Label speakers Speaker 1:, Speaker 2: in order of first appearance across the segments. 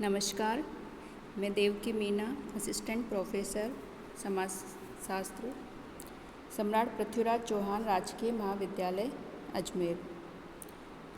Speaker 1: नमस्कार। मैं Devaki Meena, assistant professor समाज शास्त्र, सम्राट पृथ्वीराज चौहान राजकीय महाविद्यालय अजमेर,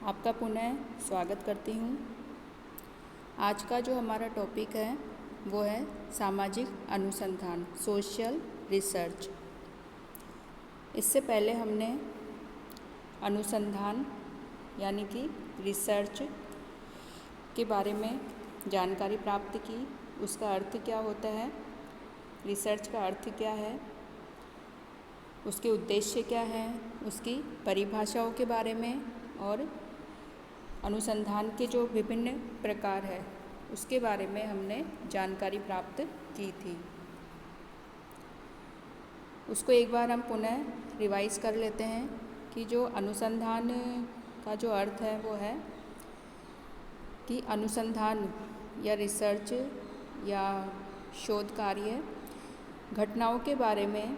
Speaker 1: आपका पुनः स्वागत करती हूँ। आज का जो हमारा टॉपिक है वो है सामाजिक अनुसंधान, सोशल रिसर्च। इससे पहले हमने अनुसंधान यानी कि रिसर्च के बारे में जानकारी प्राप्त की। उसका अर्थ क्या होता है, रिसर्च का अर्थ क्या है, उसके उद्देश्य क्या है, उसकी परिभाषाओं के बारे में और अनुसंधान के जो विभिन्न प्रकार है उसके बारे में हमने जानकारी प्राप्त की थी। उसको एक बार हम पुनः रिवाइज कर लेते हैं कि जो अनुसंधान का जो अर्थ है वो है कि अनुसंधान या रिसर्च या शोध कार्य घटनाओं के बारे में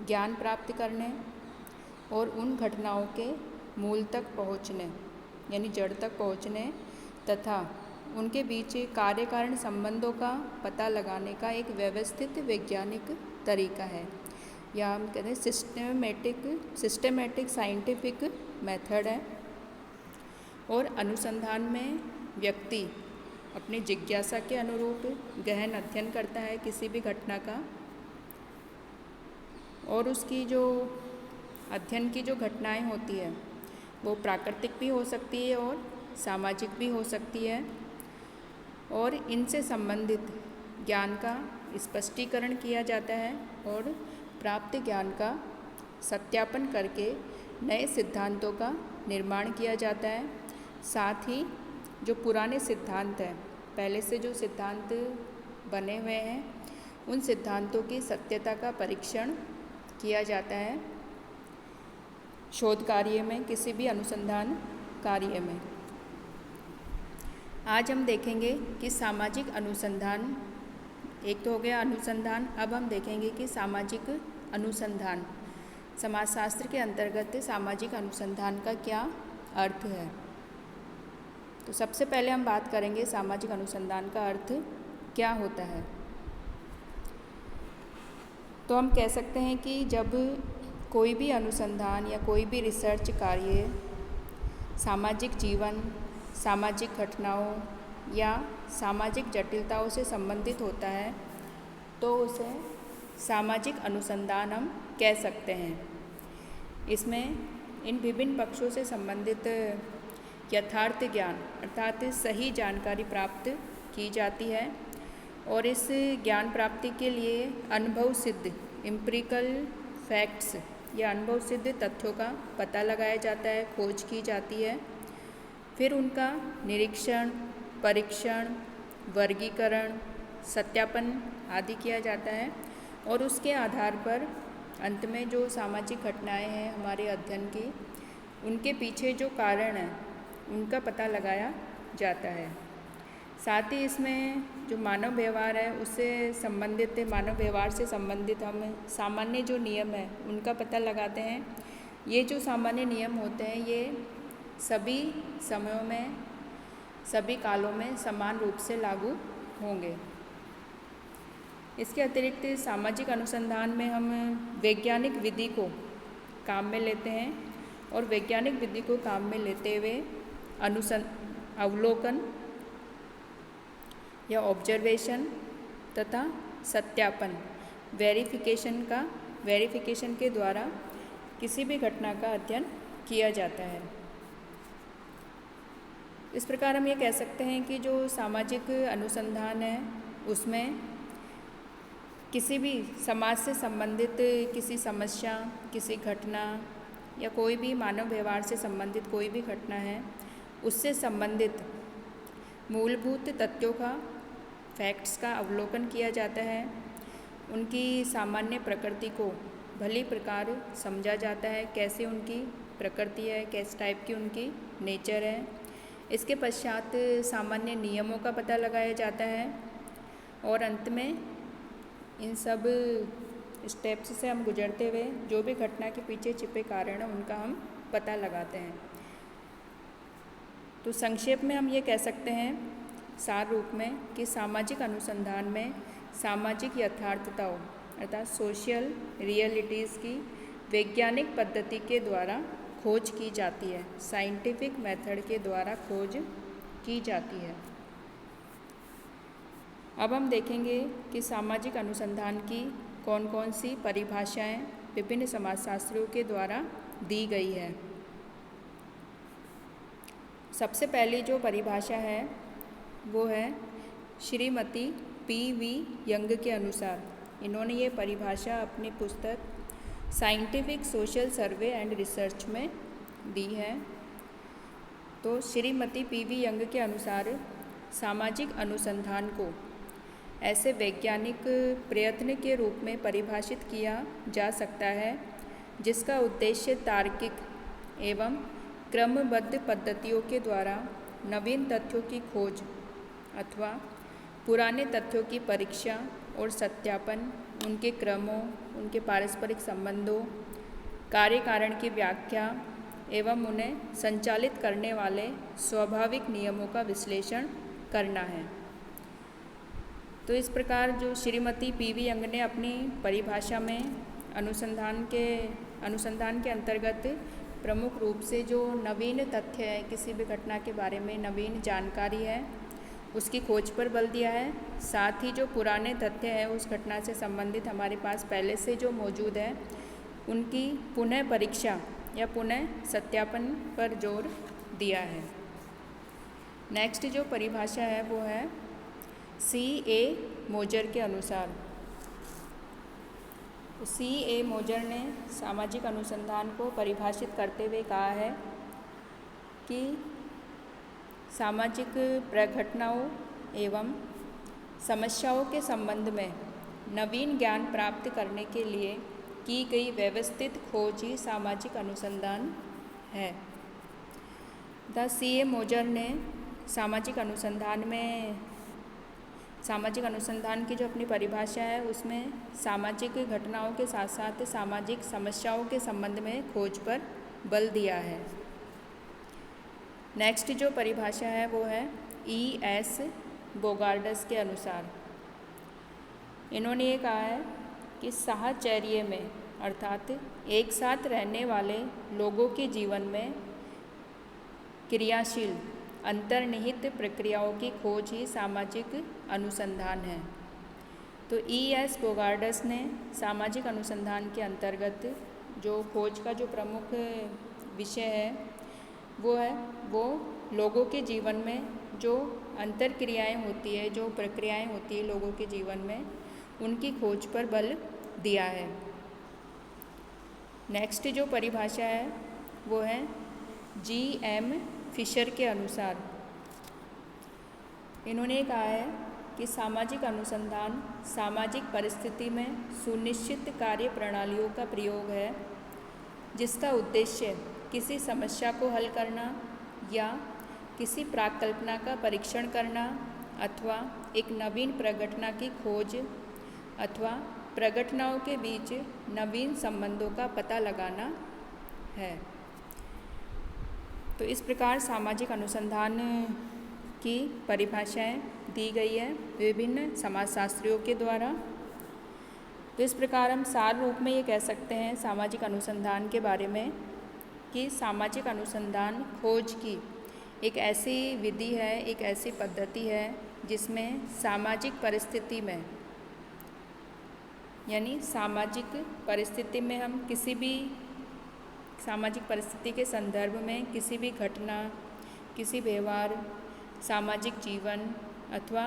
Speaker 1: ज्ञान प्राप्त करने और उन घटनाओं के मूल तक पहुँचने यानी जड़ तक पहुँचने तथा उनके बीच कार्य कारण संबंधों का पता लगाने का एक व्यवस्थित वैज्ञानिक तरीका है, या हम कहते हैं सिस्टेमेटिक साइंटिफिक मेथड है। और अनुसंधान में व्यक्ति अपनी जिज्ञासा के अनुरूप गहन अध्ययन करता है किसी भी घटना का, और उसकी जो अध्ययन की जो घटनाएं होती है वो प्राकृतिक भी हो सकती है और सामाजिक भी हो सकती है, और इनसे संबंधित ज्ञान का स्पष्टीकरण किया जाता है और प्राप्त ज्ञान का सत्यापन करके नए सिद्धांतों का निर्माण किया जाता है। साथ ही जो पुराने सिद्धांत हैं, पहले से जो सिद्धांत बने हुए हैं, उन सिद्धांतों की सत्यता का परीक्षण किया जाता है शोध कार्य में, किसी भी अनुसंधान कार्य में। आज हम देखेंगे कि सामाजिक अनुसंधान, एक तो हो गया अनुसंधान, अब हम देखेंगे कि सामाजिक अनुसंधान, समाजशास्त्र के अंतर्गत सामाजिक अनुसंधान का क्या अर्थ है। तो सबसे पहले हम बात करेंगे सामाजिक अनुसंधान का अर्थ क्या होता है। तो हम कह सकते हैं कि जब कोई भी अनुसंधान या कोई भी रिसर्च कार्य सामाजिक जीवन, सामाजिक घटनाओं या सामाजिक जटिलताओं से संबंधित होता है तो उसे सामाजिक अनुसंधान हम कह सकते हैं। इसमें इन विभिन्न पक्षों से संबंधित यथार्थ ज्ञान अर्थात सही जानकारी प्राप्त की जाती है, और इस ज्ञान प्राप्ति के लिए अनुभव सिद्ध एम्पिरिकल फैक्ट्स या अनुभव सिद्ध तथ्यों का पता लगाया जाता है, खोज की जाती है। फिर उनका निरीक्षण, परीक्षण, वर्गीकरण, सत्यापन आदि किया जाता है, और उसके आधार पर अंत में जो सामाजिक घटनाएं हैं हमारे अध्ययन की, उनके पीछे जो कारण है उनका पता लगाया जाता है। साथ ही इसमें जो मानव व्यवहार है उससे संबंधित, मानव व्यवहार से संबंधित हम सामान्य जो नियम है उनका पता लगाते हैं। ये जो सामान्य नियम होते हैं ये सभी समयों में, सभी कालों में समान रूप से लागू होंगे। इसके अतिरिक्त सामाजिक अनुसंधान में हम वैज्ञानिक विधि को काम में लेते हैं, और वैज्ञानिक विधि को काम में लेते हुए अवलोकन या ऑब्जर्वेशन तथा सत्यापन, वेरिफिकेशन के द्वारा किसी भी घटना का अध्ययन किया जाता है। इस प्रकार हम ये कह सकते हैं कि जो सामाजिक अनुसंधान है उसमें किसी भी समाज से संबंधित किसी समस्या, किसी घटना या कोई भी मानव व्यवहार से संबंधित कोई भी घटना है उससे संबंधित मूलभूत तथ्यों का, फैक्ट्स का अवलोकन किया जाता है। उनकी सामान्य प्रकृति को भली प्रकार समझा जाता है, कैसे उनकी प्रकृति है, किस टाइप की उनकी नेचर है। इसके पश्चात सामान्य नियमों का पता लगाया जाता है, और अंत में इन सब स्टेप्स से हम गुजरते हुए जो भी घटना के पीछे छिपे कारण हैं उनका हम पता लगाते हैं। तो संक्षेप में हम ये कह सकते हैं सार रूप में कि सामाजिक अनुसंधान में सामाजिक यथार्थताओं अर्थात सोशल रियलिटीज़ की वैज्ञानिक पद्धति के द्वारा खोज की जाती है, साइंटिफिक मेथड के द्वारा खोज की जाती है। अब हम देखेंगे कि सामाजिक अनुसंधान की कौन कौन सी परिभाषाएं विभिन्न समाजशास्त्रियों के द्वारा दी गई है। सबसे पहली जो परिभाषा है वो है श्रीमती पी.वी. यंग के अनुसार। इन्होंने ये परिभाषा अपनी पुस्तक scientific social survey and research में दी है। तो श्रीमती पी.वी. यंग के अनुसार सामाजिक अनुसंधान को ऐसे वैज्ञानिक प्रयत्न के रूप में परिभाषित किया जा सकता है जिसका उद्देश्य तार्किक एवं क्रमबद्ध पद्धतियों के द्वारा नवीन तथ्यों की खोज अथवा पुराने तथ्यों की परीक्षा और सत्यापन, उनके क्रमों, उनके पारस्परिक संबंधों, कार्य कारण की व्याख्या एवं उन्हें संचालित करने वाले स्वाभाविक नियमों का विश्लेषण करना है। तो इस प्रकार जो श्रीमती पी.वी. यंग ने अपनी परिभाषा में अनुसंधान के अंतर्गत प्रमुख रूप से जो नवीन तथ्य है, किसी भी घटना के बारे में नवीन जानकारी है, उसकी खोज पर बल दिया है। साथ ही जो पुराने तथ्य है उस घटना से संबंधित हमारे पास पहले से जो मौजूद है उनकी पुनः परीक्षा या पुनः सत्यापन पर जोर दिया है। नेक्स्ट जो परिभाषा है वो है C.A. मोजर के अनुसार। C.A. मोजर ने सामाजिक अनुसंधान को परिभाषित करते हुए कहा है कि सामाजिक प्रघटनाओं एवं समस्याओं के संबंध में नवीन ज्ञान प्राप्त करने के लिए की गई व्यवस्थित खोज ही सामाजिक अनुसंधान है। C.A. मोजर ने सामाजिक अनुसंधान की जो अपनी परिभाषा है उसमें सामाजिक घटनाओं के साथ साथ सामाजिक समस्याओं के संबंध में खोज पर बल दिया है। नेक्स्ट जो परिभाषा है वो है E.S. बोगार्डस के अनुसार। इन्होंने ये कहा है कि साहचर्य में अर्थात एक साथ रहने वाले लोगों के जीवन में क्रियाशील अंतर्निहित प्रक्रियाओं की खोज ही सामाजिक अनुसंधान है। तो E.S. बोगार्डस ने सामाजिक अनुसंधान के अंतर्गत जो खोज का जो प्रमुख विषय है वो लोगों के जीवन में जो अंतर्क्रियाएं होती है, जो प्रक्रियाएं होती है लोगों के जीवन में, उनकी खोज पर बल दिया है। नेक्स्ट जो परिभाषा है वो है G.M. फिशर के अनुसार। इन्होंने कहा है कि सामाजिक अनुसंधान सामाजिक परिस्थिति में सुनिश्चित कार्य प्रणालियों का प्रयोग है जिसका उद्देश्य किसी समस्या को हल करना या किसी प्राकल्पना का परीक्षण करना अथवा एक नवीन प्रघटना की खोज अथवा प्रघटनाओं के बीच नवीन संबंधों का पता लगाना है। तो इस प्रकार सामाजिक अनुसंधान की परिभाषाएं दी गई है विभिन्न समाजशास्त्रियों के द्वारा। तो इस प्रकार हम सार रूप में ये कह सकते हैं सामाजिक अनुसंधान के बारे में कि सामाजिक अनुसंधान खोज की एक ऐसी विधि है, एक ऐसी पद्धति है जिसमें सामाजिक परिस्थिति में यानी सामाजिक परिस्थिति में हम किसी भी सामाजिक परिस्थिति के संदर्भ में किसी भी घटना, किसी व्यवहार, सामाजिक जीवन अथवा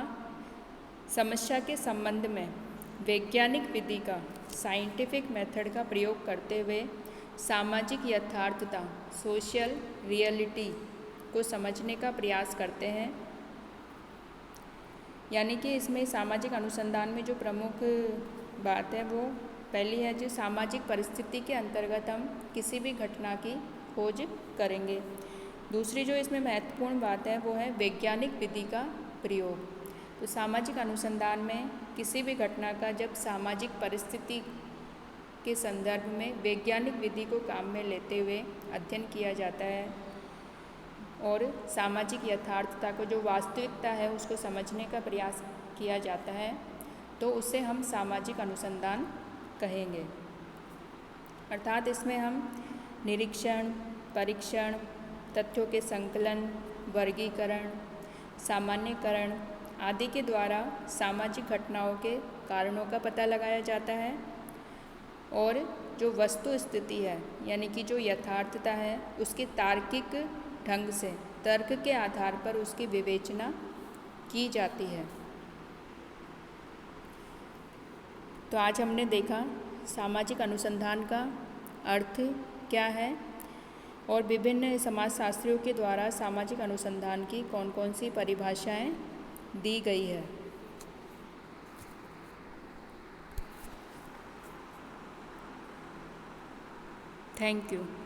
Speaker 1: समस्या के संबंध में वैज्ञानिक विधि का साइंटिफिक मेथड का प्रयोग करते हुए सामाजिक यथार्थता सोशल रियलिटी को समझने का प्रयास करते हैं। यानी कि इसमें सामाजिक अनुसंधान में जो प्रमुख बात है वो पहली है जो सामाजिक परिस्थिति के अंतर्गत हम किसी भी घटना की खोज करेंगे। दूसरी जो इसमें महत्वपूर्ण बात है वो है वैज्ञानिक विधि का प्रयोग। तो सामाजिक अनुसंधान में किसी भी घटना का जब सामाजिक परिस्थिति के संदर्भ में वैज्ञानिक विधि को काम में लेते हुए अध्ययन किया जाता है और सामाजिक यथार्थता को, जो वास्तविकता है, उसको समझने का प्रयास किया जाता है, तो उसे हम सामाजिक अनुसंधान कहेंगे। अर्थात इसमें हम निरीक्षण, परीक्षण, तथ्यों के संकलन, वर्गीकरण, सामान्यकरण आदि के द्वारा सामाजिक घटनाओं के कारणों का पता लगाया जाता है और जो वस्तु स्थिति है, यानी कि जो यथार्थता है, उसकी तार्किक ढंग से तर्क के आधार पर उसकी विवेचना की जाती है। तो आज हमने देखा सामाजिक अनुसंधान का अर्थ क्या है और विभिन्न समाजशास्त्रियों के द्वारा सामाजिक अनुसंधान की कौन कौन सी परिभाषाएं दी गई है। Thank you.